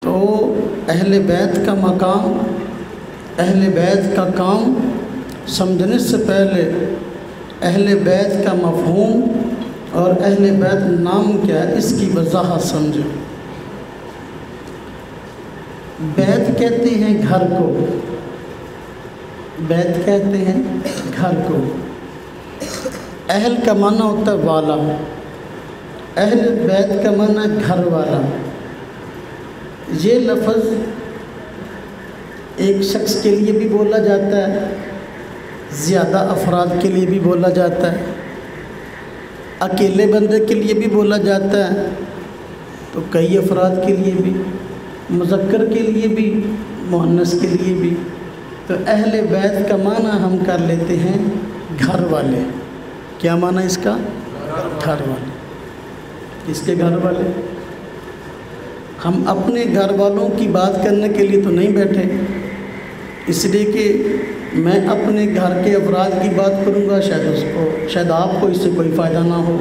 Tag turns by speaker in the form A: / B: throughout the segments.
A: تو اہل بیت کا مقام، اہل بیت کا کام سمجھنے سے پہلے اہل بیت کا مفہوم اور اہل بیت نام کیا ہے اس کی وضاحت سمجھیں۔ بیت کہتے ہیں گھر کو، بیت کہتے ہیں گھر کو۔ اہل کا معنی ہوتا ہے والا، اہل بیت کا معنی گھر والا۔ یہ لفظ ایک شخص کے لیے بھی بولا جاتا ہے، زیادہ افراد کے لیے بھی بولا جاتا ہے، اکیلے بندے کے لیے بھی بولا جاتا ہے، تو کئی افراد کے لیے بھی، مذکر کے لیے بھی، مؤنث کے لیے بھی۔ تو اہل بیت کا معنی ہم کر لیتے ہیں گھر والے۔ کیا معنی اس کا؟ گھر والے۔ کس کے گھر والے؟ ہم اپنے گھر والوں کی بات کرنے کے لیے تو نہیں بیٹھے، اس لیے کہ میں اپنے گھر کے افراد کی بات کروں گا، شاید آپ کو اس سے کوئی فائدہ نہ ہو،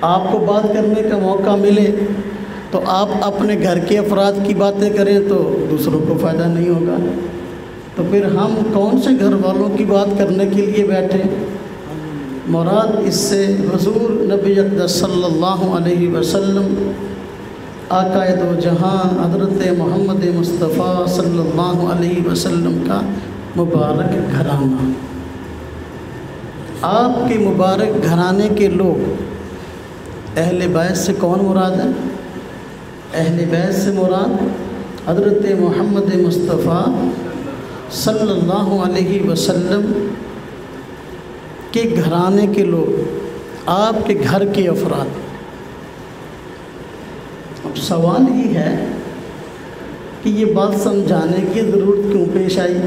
A: آپ کو بات کرنے کا موقع ملے تو آپ اپنے گھر کے افراد کی باتیں کریں تو دوسروں کو فائدہ نہیں ہوگا، تو پھر ہم کون سے گھر والوں کی بات کرنے کے لیے بیٹھے؟ مراد اس سے حضور نبی اقدس صلی اللہ علیہ وسلم آقا دو جہاں حضرت محمد مصطفیٰ صلی اللہ علیہ وسلم کا مبارک گھرانہ۔ آپ کے مبارک گھرانے کے لوگ اہل بیت سے کون مراد ہے؟ اہل بیت سے مراد حضرت محمد مصطفیٰ صلی اللہ علیہ وسلم کے گھرانے کے لوگ، آپ کے گھر کے افراد۔ اب سوال یہ ہے کہ یہ بات سمجھانے کی ضرورت کیوں پیش آئی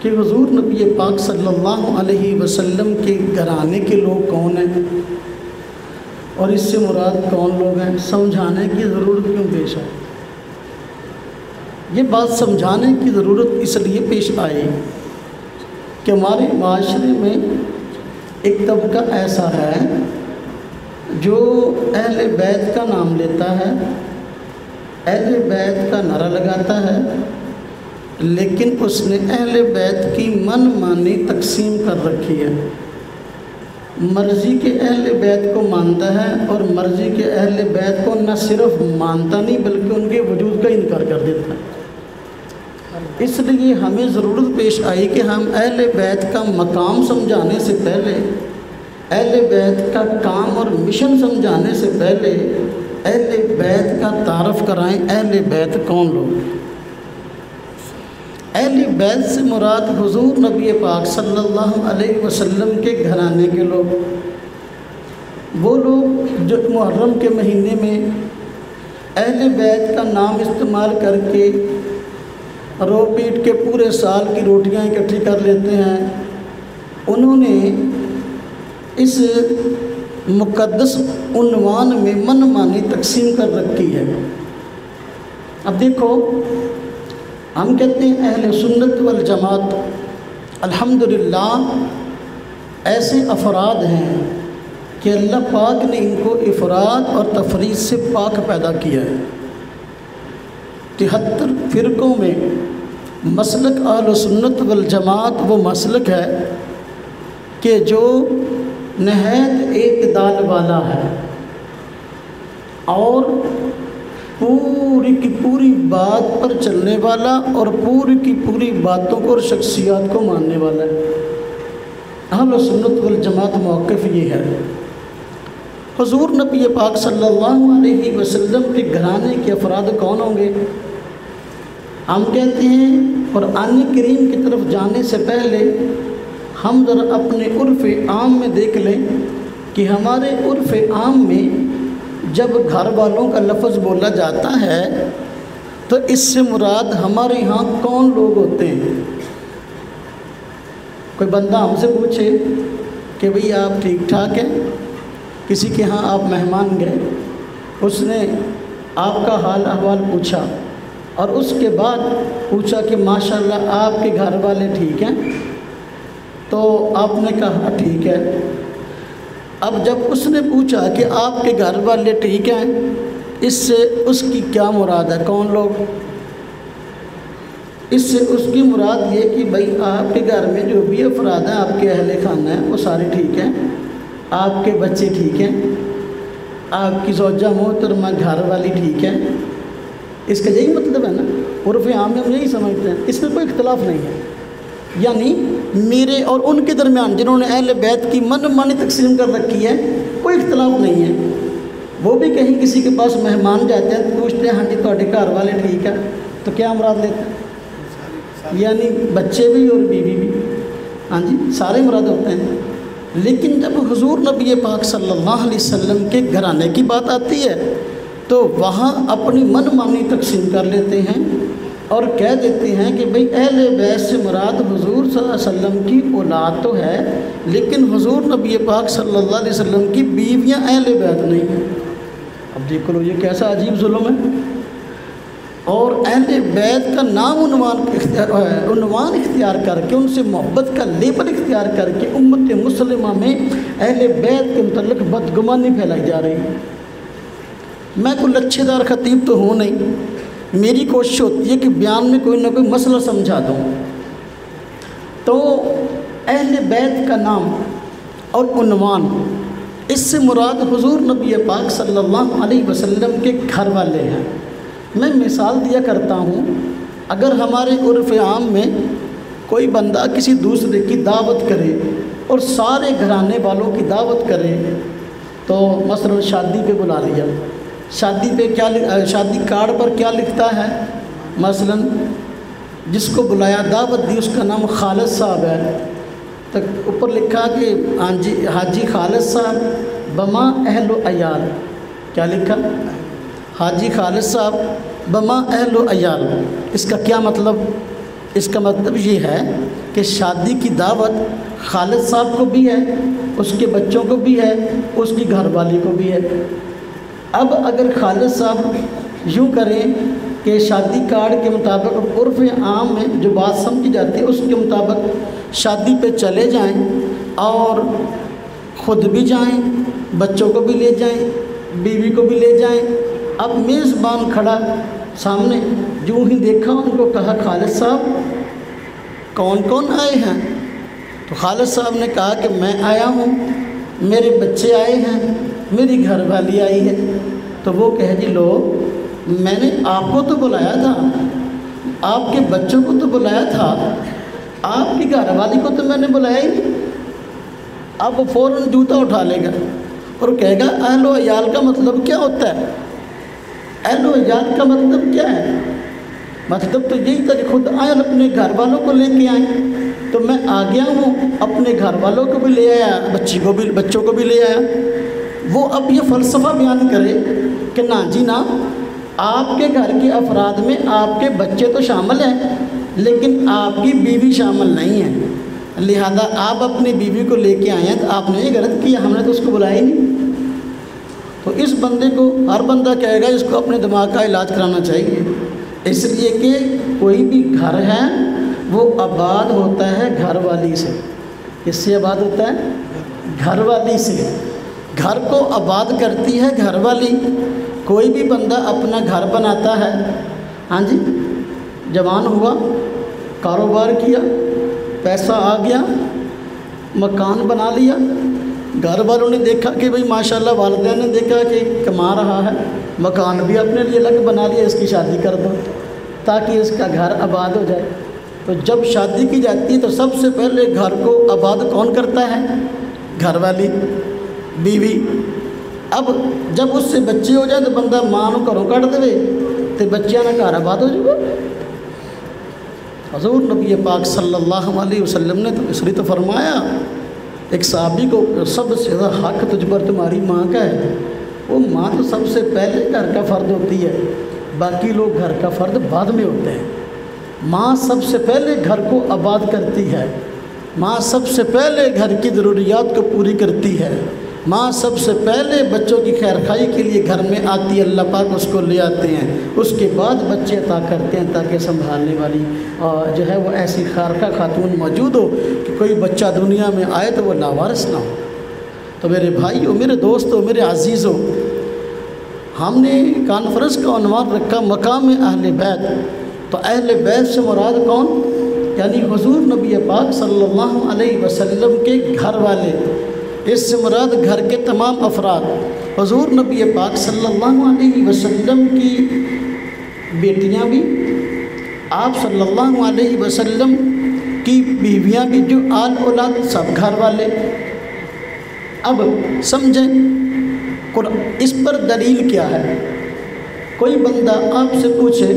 A: کہ حضور نبی پاک صلی اللہ علیہ وسلم کے گھرانے کے لوگ کون ہیں اور اس سے مراد کون لوگ ہیں؟ سمجھانے کی ضرورت کیوں پیش آئی؟ یہ بات سمجھانے کی ضرورت اس لیے پیش آئی کہ ہمارے معاشرے میں ایک طبقہ ایسا ہے جو اہل بیت کا نام لیتا ہے، اہل بیت کا نعرہ لگاتا ہے، لیکن اس نے اہل بیت کی من مانی تقسیم کر رکھی ہے۔ مرضی کے اہل بیت کو مانتا ہے اور مرضی کے اہل بیت کو نہ صرف مانتا نہیں بلکہ ان کے وجود کا انکار کر دیتا ہے۔ اس لیے ہمیں ضرورت پیش آئی کہ ہم اہل بیت کا مقام سمجھانے سے پہلے، اہل بیت کا کام اور مشن سمجھانے سے پہلے اہل بیت کا تعارف کرائیں۔ اہل بیت کون لوگ؟ اہل بیت سے مراد حضور نبی پاک صلی اللہ علیہ وسلم کے گھرانے کے لوگ، وہ لوگ جو محرم کے مہینے میں اہل بیت کا نام استعمال کر کے رو پیٹ کے پورے سال کی روٹیاں اکٹھی کر لیتے ہیں، انہوں نے اس مقدس عنوان میں من مانی تقسیم کر رکھی ہے۔ اب دیکھو، ہم کہتے ہیں اہل سنت والجماعت، الحمدللہ ایسے افراد ہیں کہ اللہ پاک نے ان کو افراد اور تفرید سے پاک پیدا کیا ہے۔ 73 فرقوں میں مسلک اہل سنت والجماعت وہ مسلک ہے کہ جو نہایت اعتدال والا ہے اور پوری کی پوری بات پر چلنے والا اور پوری کی پوری باتوں کو اور شخصیات کو ماننے والا ہے۔ اہل سنت والجماعت موقف یہ ہے۔ حضور نبی پاک صلی اللہ علیہ وسلم کے گھرانے کے افراد کون ہوں گے؟ ہم کہتے ہیں قرآن کریم کی طرف جانے سے پہلے ہم ذرا اپنے عرف عام میں دیکھ لیں کہ ہمارے عرف عام میں جب گھر والوں کا لفظ بولا جاتا ہے تو اس سے مراد ہمارے یہاں کون لوگ ہوتے ہیں؟ کوئی بندہ ہم سے پوچھے کہ بھئی آپ ٹھیک ٹھاک ہیں، کسی کے ہاں آپ مہمان گئے، اس نے آپ کا حال احوال پوچھا اور اس کے بعد پوچھا کہ ماشاءاللہ آپ کے گھر والے ٹھیک ہیں، تو آپ نے کہا ٹھیک ہے۔ اب جب اس نے پوچھا کہ آپ کے گھر والے ٹھیک ہیں، اس سے اس کی کیا مراد ہے؟ کون لوگ؟ اس سے اس کی مراد یہ کہ بھائی آپ کے گھر میں جو بھی افراد ہیں، آپ کے اہل خانہ ہیں، وہ سارے ٹھیک ہیں، آپ کے بچے ٹھیک ہیں، آپ کی زوجہ محترمہ گھر والی ٹھیک ہے، اس کا یہی مطلب ہے نا؟ عرف عام میں ہم یہی سمجھتے ہیں، اس میں کوئی اختلاف نہیں ہے۔ یعنی میرے اور ان کے درمیان جنہوں نے اہل بیت کی من مانی تقسیم کر رکھی ہے، کوئی اختلاف نہیں ہے۔ وہ بھی کہیں کسی کے پاس مہمان جاتے ہیں تو پوچھتے ہیں ہاں جی تھوڑے گھر والے ٹھیک ہے، تو کیا مراد لیتے ہیں؟ یعنی بچے بھی اور بیوی بھی، ہاں جی سارے مراد ہوتے ہیں۔ لیکن جب حضور نبی پاک صلی اللہ علیہ وسلم کے گھرانے کی بات آتی ہے تو وہاں اپنی من مانی تقسیم کر لیتے ہیں اور کہہ دیتے ہیں کہ بھئی اہل بیت سے مراد حضور صلی اللہ علیہ وسلم کی اولاد تو ہے، لیکن حضور نبی پاک صلی اللہ علیہ وسلم کی بیویاں اہل بیت نہیں ہیں۔ اب دیکھ لو یہ کیسا عجیب ظلم ہے۔ اور اہل بیت کا نام عنوان اختیار کر کے، ان سے محبت کا لیبل اختیار کر کے امت مسلمہ میں اہل بیت کے متعلق بدگمانی پھیلائی جا رہی ہے۔ میں کوئی لچھے دار خطیب تو ہوں نہیں، میری کوشش ہوتی ہے کہ بیان میں کوئی نہ کوئی مسئلہ سمجھا دوں۔ تو اہل بیت کا نام اور عنوان، اس سے مراد حضور نبی پاک صلی اللہ علیہ وسلم کے گھر والے ہیں۔ میں مثال دیا کرتا ہوں، اگر ہمارے عرف عام میں کوئی بندہ کسی دوسرے کی دعوت کرے اور سارے گھرانے والوں کی دعوت کرے، تو مثلا شادی پہ بلا لیا، شادی پہ شادی کارڈ پر کیا لکھتا ہے؟ مثلا جس کو بلایا دعوت دی اس کا نام خالد صاحب ہے، تو اوپر لکھا کہ حاجی خالد صاحب بما اہل و عیال۔ کیا لکھا؟ حاجی خالد صاحب بما اہل و عیال۔ اس کا کیا مطلب؟ اس کا مطلب یہ ہے کہ شادی کی دعوت خالد صاحب کو بھی ہے، اس کے بچوں کو بھی ہے، اس کی گھر والی کو بھی ہے۔ اب اگر خالد صاحب یوں کریں کہ شادی کارڈ کے مطابق عرف عام میں جو بات سمجھی جاتی ہے اس کے مطابق شادی پہ چلے جائیں اور خود بھی جائیں، بچوں کو بھی لے جائیں، بیوی کو بھی لے جائیں۔ اب میزبان کھڑا سامنے، جو ہی دیکھا ان کو کہا خالد صاحب کون کون آئے ہیں؟ تو خالد صاحب نے کہا کہ میں آیا ہوں، میرے بچے آئے ہیں، میری گھر والی آئی ہے۔ تو وہ کہے جی لو، میں نے آپ کو تو بلایا تھا، آپ کے بچوں کو تو بلایا تھا، آپ کی گھر والی کو تو میں نے بلایا ہی نہیں۔ اب وہ فوراً جوتا اٹھا لے گا اور کہے گا اہل و عیال کا مطلب کیا ہوتا ہے؟ اہل و عیال کا مطلب کیا ہے؟ مطلب تو یہی تھا کہ خود آئیں اور اپنے گھر والوں کو لے کے آئیں۔ تو میں آ گیا ہوں، اپنے گھر والوں کو بھی لے آیا، بچوں کو بھی لے آیا۔ وہ اب یہ فلسفہ بیان کرے کہ نا جی نا، آپ کے گھر کے افراد میں آپ کے بچے تو شامل ہیں لیکن آپ کی بیوی شامل نہیں ہے، لہذا آپ اپنی بیوی کو لے کے آئے ہیں تو آپ نے یہ غلط کیا، ہم نے تو اس کو بلایا ہی نہیں۔ تو اس بندے کو ہر بندہ کہے گا اس کو اپنے دماغ کا علاج کرانا چاہیے، اس لیے کہ کوئی بھی گھر ہے وہ آباد ہوتا ہے گھر والی سے۔ کس سے آباد ہوتا ہے؟ گھر والی سے۔ گھر کو آباد کرتی ہے گھر والی۔ کوئی بھی بندہ اپنا گھر بناتا ہے، ہاں جی جوان ہوا، کاروبار کیا، پیسہ آ گیا، مکان بنا لیا، گھر والوں نے دیکھا کہ بھئی ماشاءاللہ، والدین نے دیکھا کہ کما رہا ہے، مکان بھی اپنے لیے الگ بنا لیا، اس کی شادی کر دو تاکہ اس کا گھر آباد ہو جائے۔ تو جب شادی کی جاتی ہے تو سب سے پہلے گھر کو آباد کون کرتا ہے؟ گھر والی، بیوی۔ اب جب اس سے بچے ہو جائے تو بندہ ماں نو گھروں کٹ دے تو بچیاں نہ گھر آباد ہو جائے۔ حضور نبی پاک صلی اللہ علیہ وسلم نے تو اس لیے تو فرمایا ایک صحابی کو، سب سے زیادہ حق تجھ پر تمہاری ماں کا ہے۔ وہ ماں تو سب سے پہلے گھر کا فرد ہوتی ہے، باقی لوگ گھر کا فرد بعد میں ہوتے ہیں۔ ماں سب سے پہلے گھر کو آباد کرتی ہے، ماں سب سے پہلے گھر کی ضروریات کو پوری کرتی ہے، ماں سب سے پہلے بچوں کی خیر خواہی کے لیے گھر میں آتی ہے، اللہ پاک اس کو لے آتے ہیں، اس کے بعد بچے عطا کرتے ہیں تاکہ سنبھالنے والی جو ہے وہ ایسی خارقہ خاتون موجود ہو کہ کوئی بچہ دنیا میں آئے تو وہ لاوارث نہ ہو۔ تو میرے بھائیو، میرے دوستو، میرے عزیزو، ہم نے کانفرنس کا عنوان رکھا مقام اہل بیت، تو اہل بیت سے مراد کون؟ یعنی حضور نبی پاک صلی اللہ علیہ وسلم کے گھر والے، اس سے مراد گھر کے تمام افراد۔ حضور نبی پاک صلی اللہ علیہ وسلم کی بیٹیاں بھی، آپ صلی اللہ علیہ وسلم کی بیویاں بھی، جو آل اولاد سب گھر والے۔ اب سمجھیں اس پر دلیل کیا ہے؟ کوئی بندہ آپ سے پوچھے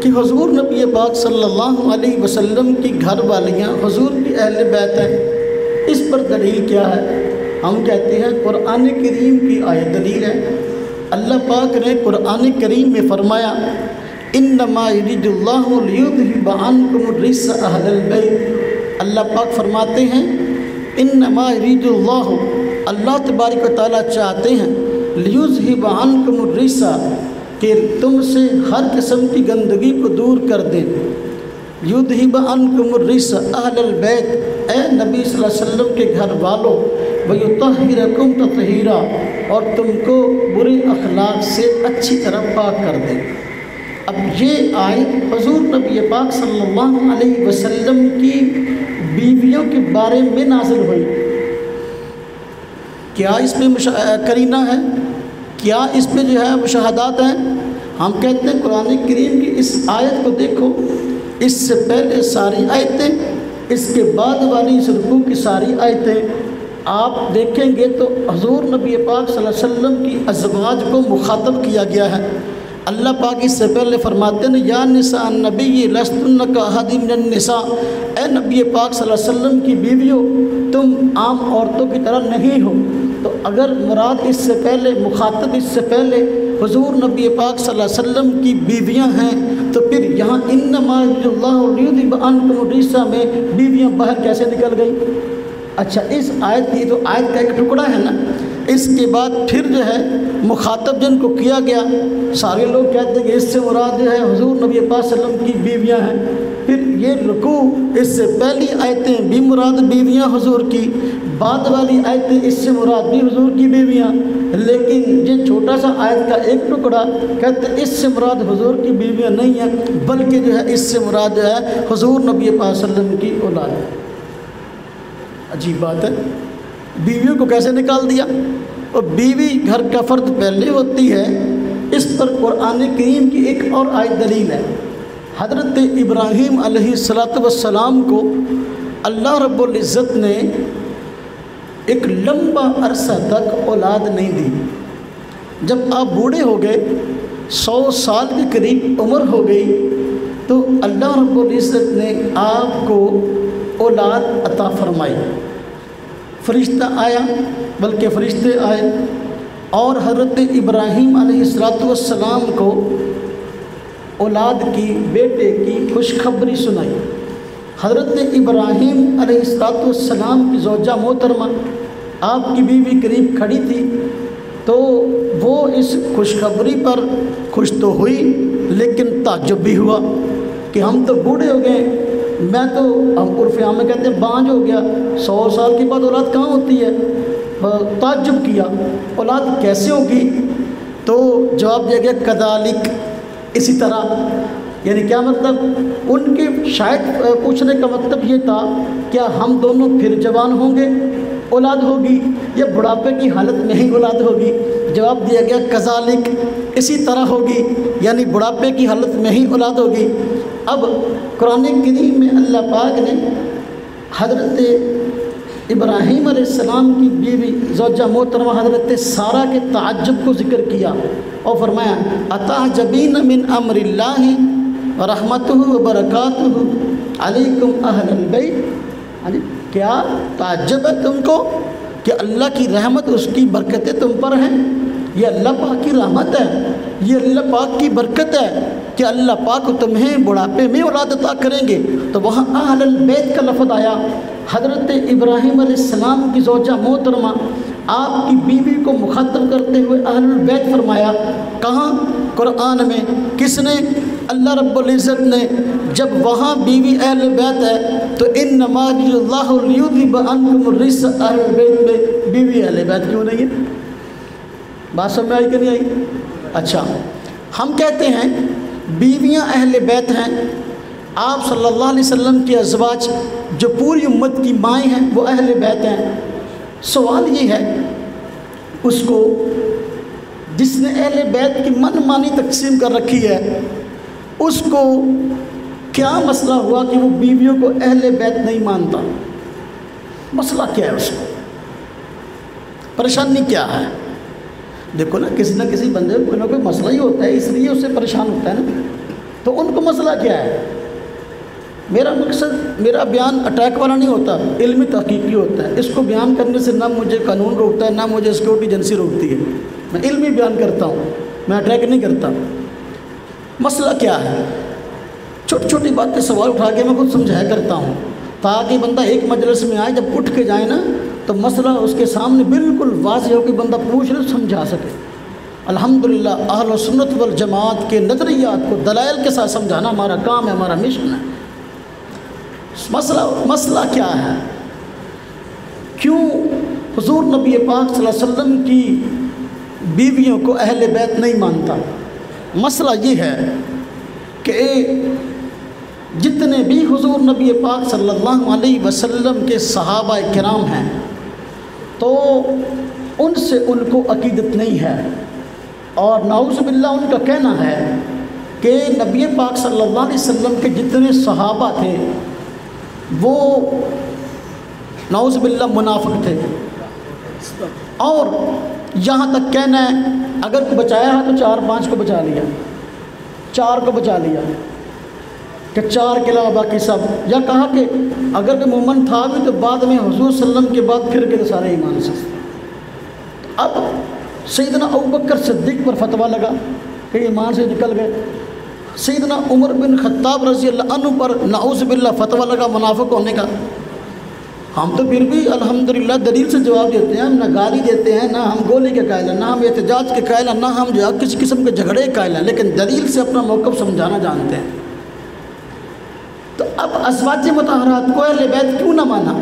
A: کہ حضور نبی پاک صلی اللہ علیہ وسلم کی گھر والیاں حضور کی اہل بیت ہیں، اس پر دلیل کیا ہے؟ ہم کہتے ہیں قرآن کریم کی آیت دلیل ہے۔ اللہ پاک نے قرآن کریم میں فرمایا انما یرید اللہ لیذھب عنکم الرجس اہل البیت۔ اللہ پاک فرماتے ہیں انما یرید اللہ، اللہ تبارک و تعالیٰ چاہتے ہیں لیذھب عنکم الرجس، کہ تم سے ہر قسم کی گندگی کو دور کر دیں۔ یذھب عنکم الرجس اہل البیت، اے نبی صلی اللہ علیہ وسلم کے گھر والوں، ویطہرکم تطہیرا، اور تم کو برے اخلاق سے اچھی طرح پاک کر دیں۔ اب یہ آیت حضور نبی پاک صلی اللہ علیہ وسلم کی بیویوں کے بارے میں نازل ہوئی۔ کیا اس میں قرینہ ہے؟ کیا اس میں جو ہے مشاہدات ہیں؟ ہم کہتے ہیں قرآن کریم کی اس آیت کو دیکھو، اس سے پہلے ساری آیتیں، اس کے بعد والی اس رکوع کی ساری آیتیں آپ دیکھیں گے تو حضور نبی پاک صلی اللہ علیہ وسلم کی ازواج کو مخاطب کیا گیا ہے۔ اللہ پاک اس سے پہلے فرماتے ہیں یا نساء النبی لستن کاحد من النساء، اے نبی پاک صلی اللہ علیہ وسلم کی بیویوں تم عام عورتوں کی طرح نہیں ہو۔ تو اگر مراد اس سے پہلے مخاطب اس سے پہلے حضور نبی پاک صلی اللہ علیہ وسلم کی بیویاں ہیں، تو پھر یہاں انما یرید اللہ لیذھب عنکم الرجس میں بیویاں باہر کیسے نکل گئی؟ اچھا اس آیت کی تو آیت کا ایک ٹکڑا ہے نا، اس کے بعد پھر جو ہے مخاطب جن کو کیا گیا، سارے لوگ کہتے ہیں کہ اس سے مراد جو ہے حضور نبی پاک صلی اللہ علیہ وسلم کی بیویاں ہیں۔ پھر یہ رکوع اس سے پہلی آیتیں بھی مراد بیویاں حضور کی، بعد والی آیتیں اس سے مراد بھی حضور کی بیویاں، لیکن یہ چھوٹا سا آیت کا ایک ٹکڑا کہتے ہیں اس سے مراد حضور کی بیویاں نہیں ہیں، بلکہ جو ہے اس سے مراد جو ہے حضور نبی پاک صلی اللہ علیہ وسلم کی اولاد ہے۔ عجیب بات ہے، بیویوں کو کیسے نکال دیا؟ اور بیوی گھر کا فرد پہلے ہوتی ہے، اس پر قرآن کریم کی ایک اور آیت دلیل ہے۔ حضرت ابراہیم علیہ السلام کو اللہ رب العزت نے ایک لمبا عرصہ تک اولاد نہیں دی۔ جب آپ بوڑھے ہو گئے، 100 سال کے قریب عمر ہو گئی، تو اللہ رب العزت نے آپ کو اولاد عطا فرمائی۔ فرشتہ آیا، بلکہ فرشتے آئے اور حضرت ابراہیم علیہ السلام کو اولاد کی، بیٹے کی خوشخبری سنائی۔ حضرت ابراہیم علیہ السلام کی زوجہ محترمہ آپ کی بیوی قریب کھڑی تھی، تو وہ اس خوشخبری پر خوش تو ہوئی لیکن تعجب بھی ہوا کہ ہم تو بوڑھے ہو گئے، میں تو ہم عرف عام میں کہتے ہیں بانج ہو گیا، 100 سال کے بعد اولاد کہاں ہوتی ہے؟ تعجب کیا اولاد کیسے ہوگی؟ تو جواب دیا گیا کذالک، اسی طرح۔ یعنی کیا مطلب؟ ان کے شاید پوچھنے کا مطلب یہ تھا کیا ہم دونوں پھر جوان ہوں گے اولاد ہوگی، یا بڑھاپے کی حالت میں ہی اولاد ہوگی؟ جواب دیا گیا کذالک، اسی طرح ہوگی، یعنی بڑھاپے کی حالت میں ہی اولاد ہوگی۔ اب قرآن کریم میں اللہ پاک نے حضرت ابراہیم علیہ السلام کی بیوی زوجہ محترمہ حضرت سارہ کے تعجب کو ذکر کیا اور فرمایا اتعجبین من امر اللہ ورحمتہ وبرکاتہ علیکم اہل البیت، کیا تعجب ہے تم کو کہ اللہ کی رحمت اس کی برکتیں تم پر ہیں؟ یہ اللہ پاک کی رحمت ہے، یہ اللہ پاک کی برکت ہے کہ اللہ پاک تمہیں بڑھاپے میں اولاد عطا کریں گے۔ تو وہاں اہل البیت کا لفظ آیا۔ حضرت ابراہیم علیہ السلام کی زوجہ محترمہ آپ کی بیوی کو مخاطب کرتے ہوئے اہل البیت فرمایا۔ کہاں؟ قرآن میں۔ کس نے؟ اللہ رب العزت نے۔ جب وہاں بیوی اہل بیت ہے تو انما یرید اللہ لیذھب عنکم الرجس اہل بیت میں بیوی اہل بیت کیوں نہیں ہے؟ بات سمجھ میں آئی کہ نہیں آئی؟ اچھا، ہم کہتے ہیں بیویاں اہل بیت ہیں، آپ صلی اللہ علیہ وسلم کے ازواج جو پوری امت کی مائیں ہیں وہ اہل بیت ہیں۔ سوال یہ ہے اس کو جس نے اہل بیت کی من مانی تقسیم کر رکھی ہے اس کو کیا مسئلہ ہوا کہ وہ بیویوں کو اہل بیت نہیں مانتا؟ مسئلہ کیا ہے؟ اس کو پریشانی کیا ہے؟ دیکھو نا، کسی نہ کسی بندے کو کوئی نہ کوئی مسئلہ ہی ہوتا ہے، اس لیے اسے پریشان ہوتا ہے نا۔ تو ان کو مسئلہ کیا ہے؟ میرا مقصد، میرا بیان اٹیک والا نہیں ہوتا، علمی تحقیقی ہوتا ہے۔ اس کو بیان کرنے سے نہ مجھے قانون روکتا ہے، نہ مجھے سیکورٹی ایجنسی روکتی ہے۔ میں علمی بیان کرتا ہوں، میں اٹیک نہیں کرتا۔ مسئلہ کیا ہے؟ چھوٹی چھوٹی باتیں سوال اٹھا کے میں خود سمجھایا کرتا ہوں تاکہ بندہ ایک مجلس میں آئے، جب اٹھ کے جائے نا تو مسئلہ اس کے سامنے بالکل واضح ہو کہ بندہ پوچھ لے سمجھا سکے۔ الحمدللہ اہل سنت والجماعت کے نظریات کو دلائل کے ساتھ سمجھانا ہمارا کام ہے، ہمارا مشن ہے۔ مسئلہ کیا ہے؟ کیوں حضور نبی پاک صلی اللہ علیہ وسلم کی بیویوں کو اہل بیت نہیں مانتا؟ مسئلہ یہ ہے کہ جتنے بھی حضور نبی پاک صلی اللہ علیہ وسلم کے صحابہ کرام ہیں تو ان سے ان کو عقیدت نہیں ہے، اور نعوذ باللہ ان کا کہنا ہے کہ نبی پاک صلی اللہ علیہ وسلم کے جتنے صحابہ تھے وہ نعوذ باللہ منافق تھے، اور یہاں تک کہنا ہے اگر بچایا ہے تو 4-5 کو بچا لیا، 4 کو بچا لیا کہ 4 کے علاوہ باقی سب، یا کہا کہ اگر کوئی مومن تھا بھی تو بعد میں حضور صلی اللہ علیہ وسلم کے بعد پھر کے تو سارے ایمان سے۔ اب سیدنا ابوبکر صدیق پر فتویٰ لگا کہ ایمان سے نکل گئے، سیدنا عمر بن خطاب رضی اللہ عنہ پر نعوذ باللہ فتویٰ لگا منافق ہونے کا۔ ہم تو پھر بھی الحمدللہ دلیل سے جواب دیتے ہیں، ہم نہ گالی دیتے ہیں، نہ ہم گولی کے قائل ہیں، نہ ہم احتجاج کے قائل ہیں، نہ ہم جو ہے کسی قسم کے جھگڑے کے قائل ہیں، لیکن دلیل سے اپنا موقف سمجھانا جانتے ہیں۔ تو اب ازواج مطہرات کو اہل بیت کیوں نہ مانا؟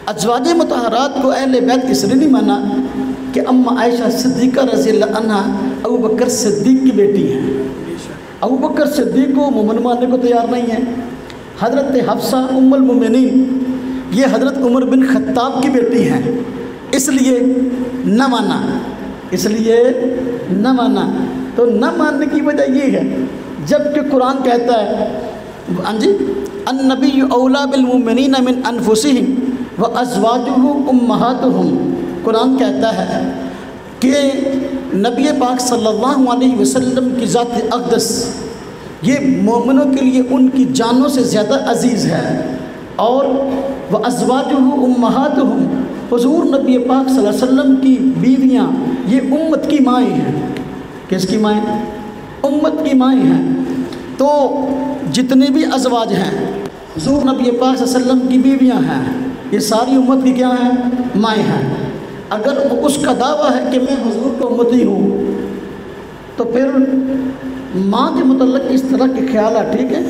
A: ازواج مطہرات کو اہل بیت اس لیے نہیں مانا کہ اماں عائشہ صدیقہ رضی اللہ عنہ ابوبکر صدیق کی بیٹی ہیں۔ ابوبکر صدیق کو مومن ماننے کو تیار نہیں ہے۔ حضرت حفصہ ام المومنین یہ حضرت عمر بن خطاب کی بیٹی ہیں، اس لیے نہ مانا، اس لیے نہ مانا۔ تو نہ ماننے کی وجہ یہ ہے جب کہ قرآن کہتا ہے النبی اولیٰ بالمؤمنین من انفسہم وازواجہ امہاتہم، قرآن کہتا ہے کہ نبی پاک صلی اللہ علیہ وسلم کی ذات اقدس یہ مومنوں کے لیے ان کی جانوں سے زیادہ عزیز ہے، اور وازواجہ امہاتہم، حضور نبی پاک صلی اللہ علیہ وسلم کی بیویاں یہ امت کی مائیں ہیں۔ کس کی مائیں؟ امت کی مائیں ہیں۔ تو جتنے بھی ازواج ہیں حضور نبی پاک صلی اللہ علیہ وسلم کی بیویاں ہیں، یہ ساری امت کی کیا ہیں؟ مائیں ہیں۔ اگر اس کا دعویٰ ہے کہ میں حضور کا امتی ہوں تو پھر ماں کے متعلق اس طرح کے خیالات ٹھیک ہے؟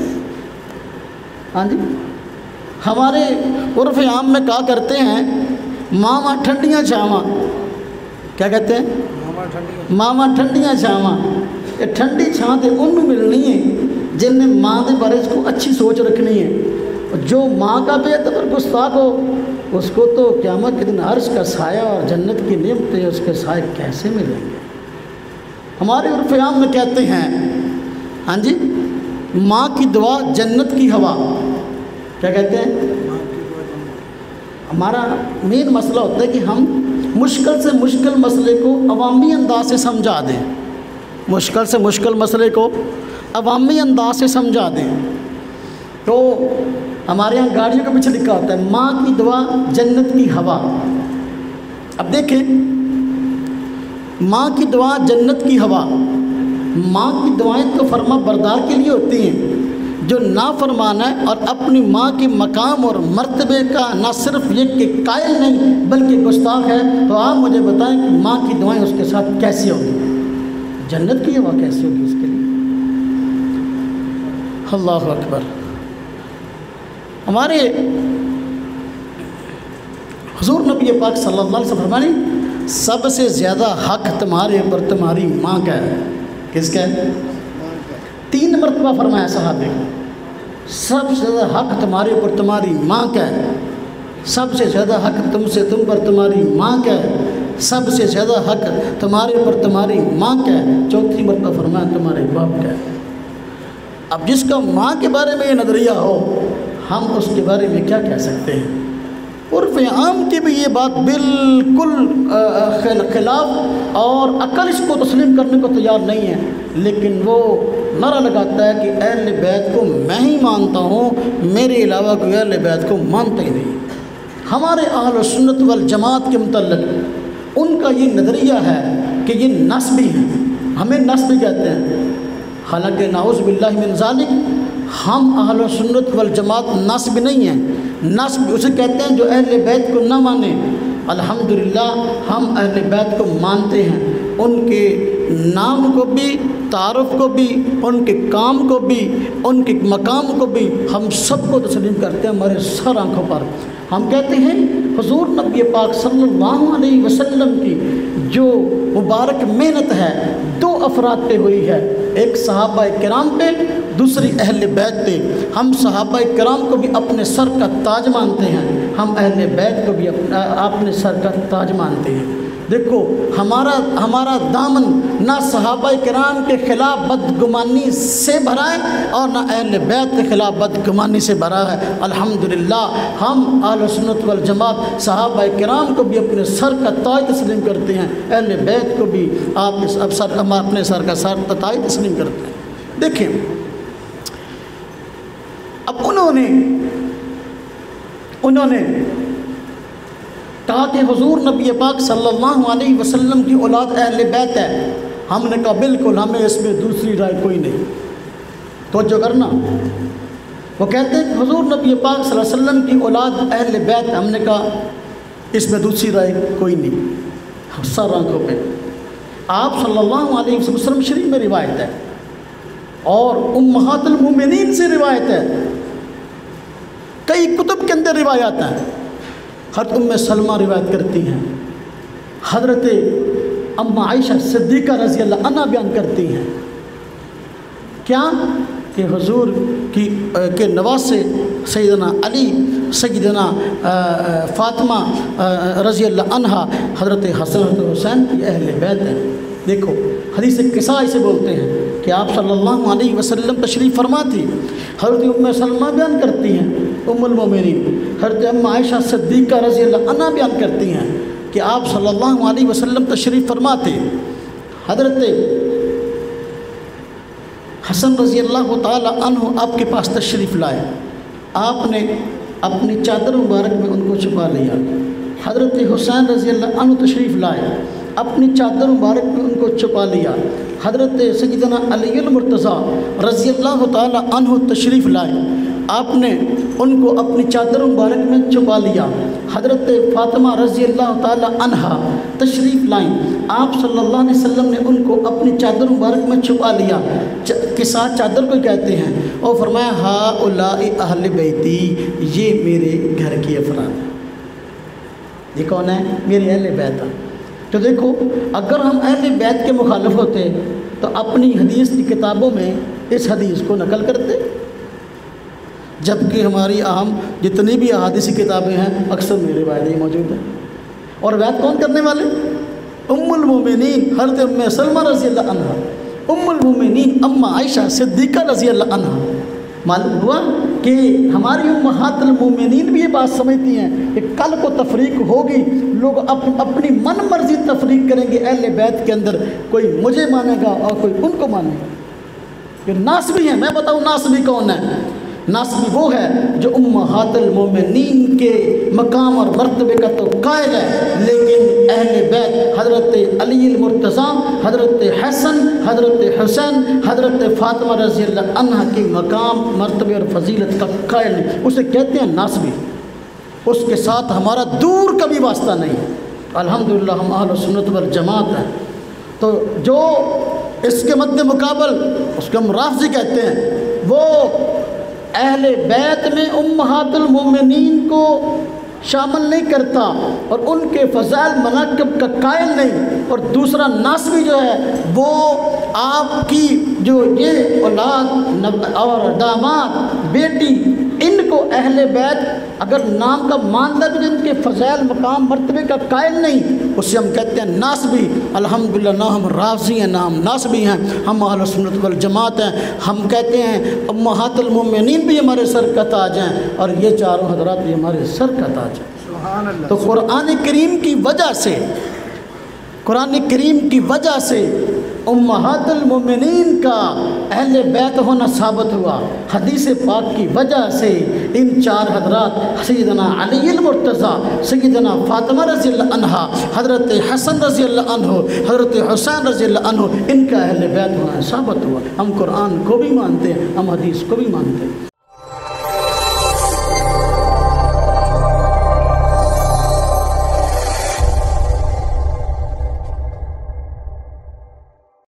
A: ہاں جی، ہمارے عرف عام میں کہا کرتے ہیں ماما ٹھنڈیاں چھاواں، کیا کہتے ہیں؟ ماما ٹھنڈیاں چھاواں۔ یہ ٹھنڈی چھاں تے انہوں ملنی ہے جن نے ماں دے بارے اس کو اچھی سوچ رکھنی ہے۔ جو ماں کا بے ادب اور گستاخ ہو اس کو تو قیامت کے دن عرش کا سایہ اور جنت کی نعمتیں اس کے سائے کیسے ملیں گے؟ ہمارے عرف عام میں کہتے ہیں ہاں جی، ماں کی دعا جنت کی ہوا، کیا کہتے ہیں؟ ہمارا مین مسئلہ ہوتا ہے کہ ہم مشکل سے مشکل مسئلے کو عوامی انداز سے سمجھا دیں، مشکل سے مشکل مسئلے کو عوامی انداز سے سمجھا دیں۔ تو ہمارے یہاں گاڑیوں کے پیچھے لکھا ہوتا ہے ماں کی دعا جنت کی ہوا۔ اب دیکھیں، ماں کی دعا جنت کی ہوا، ماں کی دعائیں تو فرما بردار کے لیے ہوتی ہیں، جو نافرمان ہے اور اپنی ماں کے مقام اور مرتبے کا نہ صرف یہ کہ قائل نہیں بلکہ گستاخ ہے، تو آپ مجھے بتائیں کہ ماں کی دعائیں اس کے ساتھ کیسی ہوگی؟ جنت کی ہوا کیسی ہوگی اس کے لیے؟ اللہ اکبر۔ ہمارے حضور نبی پاک صلی اللہ علیہ وسلم فرمانے سب سے زیادہ حق تمہارے اوپر تمہاری ماں کا ہے۔ کس کا ہے؟ 3 مرتبہ فرمایا صحابہ، سب سے زیادہ حق تمہارے اوپر تمہاری ماں کا ہے، سب سے زیادہ حق تم پر تمہاری ماں کا ہے، سب سے زیادہ حق تمہارے اوپر تمہاری ماں کا ہے، 4تھی مرتبہ فرمایا تمہارے باپ کا ہے۔ اب جس کا ماں کے بارے میں یہ نظریہ ہو، ہم اس کے بارے میں کیا کہہ سکتے ہیں؟ عرف عام کی بھی یہ بات بالکل خلاف اور عقل اس کو تسلیم کرنے کو تیار نہیں ہے، لیکن وہ نعرہ لگاتا ہے کہ اہل بیت کو میں ہی مانتا ہوں، میرے علاوہ کوئی اہل بیت کو مانتا ہی نہیں۔ ہمارے اہل سنت والجماعت کے متعلق ان کا یہ نظریہ ہے کہ یہ نسبی ہیں، ہمیں نسبی کہتے ہیں، حالانکہ نعوذ باللہ من ذالک ہم اہل سنت والجماعت نسب نہیں ہیں۔ نسب اسے کہتے ہیں جو اہل بیت کو نہ مانے۔ الحمدللہ ہم اہل بیت کو مانتے ہیں، ان کے نام کو بھی، تعارف کو بھی، ان کے کام کو بھی، ان کے مقام کو بھی ہم سب کو تسلیم کرتے ہیں ہمارے سر آنکھوں پر۔ ہم کہتے ہیں حضور نبی پاک صلی اللہ علیہ وسلم کی جو مبارک محنت ہے 2 افراد پہ ہوئی ہے، ایک صحابہ کرام پہ، دوسری اہل بیت پہ۔ ہم صحابہ کرام کو بھی اپنے سر کا تاج مانتے ہیں، ہم اہل بیت کو بھی اپنے سر کا تاج مانتے ہیں۔ دیکھو ہمارا دامن نہ صحابہ کرام کے خلاف بدگمانی سے بھرا ہے اور نہ اہل بیت کے خلاف بدگمانی سے بھرا ہے۔ الحمدللہ ہم اہل سنت والجماعت صحابہ کرام کو بھی اپنے سر کا تاج تسلیم کرتے ہیں، اہل بیت کو بھی ہم اپنے سر کا تاج تسلیم کرتے ہیں۔ دیکھیں اب انہوں نے کہا کہ حضور نبی پاک صلی اللہ علیہ وسلم کی اولاد اہل بیت ہے۔ ہم نے کہا بالکل، ہمیں اس میں دوسری رائے کوئی نہیں۔ توجہ کرنا، وہ کہتے ہیں کہ حضور نبی پاک صلی اللہ علیہ وسلم کی اولاد اہل بیت، ہم نے کہا اس میں دوسری رائے کوئی نہیں۔ سر آنکھوں پہ آپ صلی اللہ علیہ وسلم شریف میں روایت ہے اور امہات المومنین سے روایت ہے، کئی کتب کے اندر روایات ہیں۔ حضرت ام سلمہ روایت کرتی ہیں، حضرت ام عائشہ صدیقہ رضی اللہ عنہ بیان کرتی ہیں کیا کہ حضور کے نواسے سیدنا علی، سیدنا فاطمہ رضی اللہ عنہ، حضرت حسن حضرت حسین کی اہل بیت ہیں۔ دیکھو حدیث قصہ اسے بولتے ہیں کہ آپ صلی اللہ علیہ وسلم تشریف فرما تھی۔ حضرت ام سلمہ بیان کرتی ہیں، ام المومنین حضرت ام عائشہ صدیقہ رضی اللہ عنہ بیان کرتی ہیں کہ آپ صلی اللہ علیہ وسلم تشریف فرما تھے۔ حضرت حسن رضی اللہ تعالی عنہ آپ کے پاس تشریف لائے، آپ نے اپنی چادر مبارک میں ان کو چھپا لیا۔ حضرت حسین رضی اللہ عنہ تشریف لائے، اپنی چادر مبارک میں ان کو چھپا لیا۔ حضرت سیدنا علی المرتضیٰ رضی اللہ تعالی عنہ تشریف لائے، آپ نے ان کو اپنی چادر مبارک میں چھپا لیا۔ حضرت فاطمہ رضی اللہ تعالی عنہا تشریف لائیں، آپ صلی اللہ علیہ وسلم نے ان کو اپنی چادر مبارک میں چھپا لیا، کے ساتھ چادر کو کہتے ہیں، اور فرمایا ہؤلاء اہل بیتی، یہ میرے گھر کی افراد ہیں۔ یہ کون ہے؟ میرے اہل بیت ہیں۔ تو دیکھو اگر ہم اہل بیت کے مخالف ہوتے تو اپنی حدیث کی کتابوں میں اس حدیث کو نقل کرتے، جبکہ ہماری اہم جتنی بھی احادیثی کتابیں ہیں اکثر میں روایتیں موجود ہیں۔ اور روایت کون کرنے والے؟ ام المومنین حضرت ام سلمہ رضی اللہ عنہ، ام المومنین ام عائشہ صدیقہ رضی اللہ عنہ۔ معلوم ہوا کہ ہماری امہات المومنین بھی یہ بات سمجھتی ہیں کہ کل کو تفریق ہوگی، لوگ اپنی من مرضی تفریق کریں گے اہل بیت کے اندر، کوئی مجھے مانے گا اور کوئی ان کو مانے گا۔ یہ ناسبی ہیں، میں بتاؤں ناسبی کون ہے؟ ناسبی وہ ہے جو امہات المومنین کے مقام اور مرتبے کا تو قائل ہے، لیکن اہل بیت حضرت علی المرتضیٰ، حضرت حسن، حضرت حسین، حضرت فاطمہ رضی اللہ عنہ کے مقام، مرتبے اور فضیلت کا قائل نہیں، اسے کہتے ہیں ناسبی۔ اس کے ساتھ ہمارا دور کا بھی واسطہ نہیں ہے۔ الحمدللہ ہم اہل سنت والجماعت ہیں۔ تو جو اس کے مد مقابل اس کو ہم رافضی کہتے ہیں، وہ اہل بیت میں امہات المومنین کو شامل نہیں کرتا اور ان کے فضائل مناقب کا قائل نہیں، اور دوسرا ناسبی جو ہے وہ آپ کی جو یہ اولاد اور داماد بیٹی ان کو اہل بیت اگر نام کا مانتا بھی جن کے فضائل مقام مرتبے کا قائل نہیں، اسے ہم کہتے ہیں ناسبی۔ الحمدللہ نہ ہم رافضی ہیں نہ ہم ناسبی ہیں، ہم اہل سنت والجماعت ہیں۔ ہم کہتے ہیں امہات المومنین بھی ہمارے سر کا تاج ہیں، اور یہ چاروں حضرات بھی ہمارے سر کا تاج ہیں۔ تو قرآن کریم کی وجہ سے، قرآن کریم کی وجہ سے امہات المومنین کا اہل بیت ہونا ثابت ہوا۔ حدیث پاک کی وجہ سے ان چار حضرات سیدنا علی المرتضیٰ، سیدنا فاطمہ رضی اللہ عنہ، حضرت حسن رضی اللہ عنہ، حضرت حسین رضی اللہ عنہ، ان کا اہل بیت ہونا ثابت ہوا۔ ہم قرآن کو بھی مانتے ہیں، ہم حدیث کو بھی مانتے ہیں۔